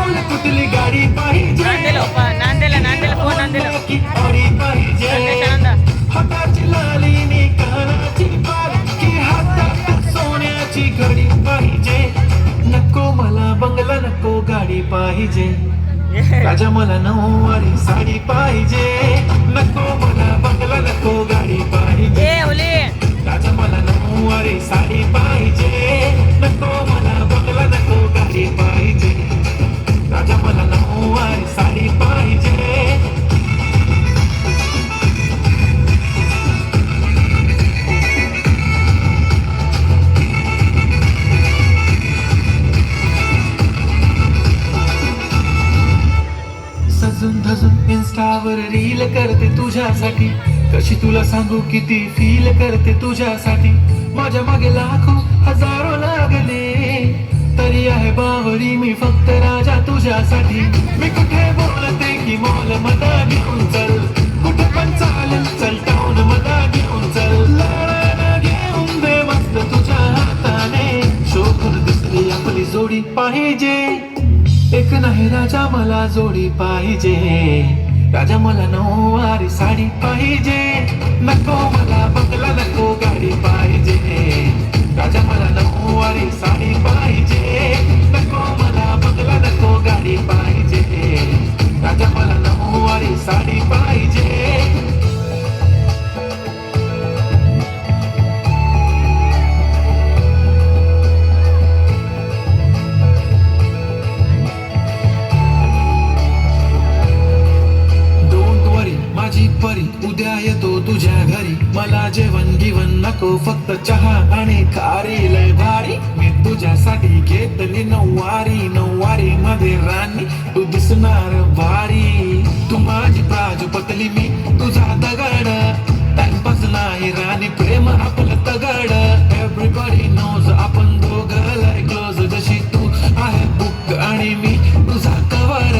कुठली गाडी पाहिजे नांदेला फोन नांदेला की ऑडी पाहिजे हाताची लालीनी कानाची बाल की हातात सोन्याची घडी पाहिजे नको मला बंगला नको गाडी पाहिजे राजा मला नऊवारी साडी पाहिजे नको मला बंगला नको गाडी पाहिजे राजा मला नऊवारी साडी पाहिजे नको मला बंगला नको गाडी पाहिजे राजा मला नऊवारी साडी पाहिजे सजून धजून इन्स्टावर रील करते तुझ्यासाठी कशी तुला सांगू किती फील करते तुझ्यासाठी माझ्या मागे लाखो हजारो लागले तरी आहे बावरी मी फक्त राजा तुझ्यासाठी मी कुठे बोलते की मॉल मधा घेऊन चल कुठे पण चालेल चल टाऊन मधा घेऊन चल लढायला घेऊन दे मस्त तुझ्या हाताने शोधून दिसली आपली जोडी पाहिजे एक नाही राजा मला जोडी पाहिजे राजा मला नऊवारी साडी पाहिजे नको मला बंगला नको गाडी पाहिजे राजा मला नऊवारी साडी पाहिजे नको मला बंगला नको गाडी पाहिजे राजा मला नऊवारी साडी पाहिजे उद्या येतो तुझ्या घरी मला जेवण गिवण नको फक्त चहा आणि खारी लय भारी मी तुझ्यासाठी घेतली नऊवारी मध्ये राणी तू दिसणार भारी तू माझी प्राजपतली मी तुझा दगड टाइमपास नाही राणी प्रेम आपलं तगड एव्हरीबडी नोज आपण दोघं लय क्लोज जशी तू आहे बुक आणि मी तुझा कवर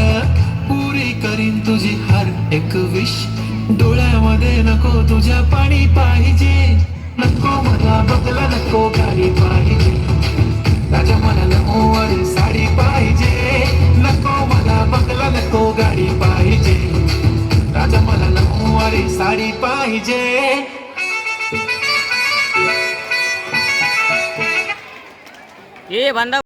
पुरी करीन तुझी हर एक विश डोळ्यामध्ये नको तुझ्या पाणी पाहिजे नको मला बंगला नको गाडी पाहिजे राजा मला नऊवारी साडी पाहिजे नको मला बंगला नको गाडी पाहिजे राजा मला नऊवारी साडी पाहिजे ये बंदा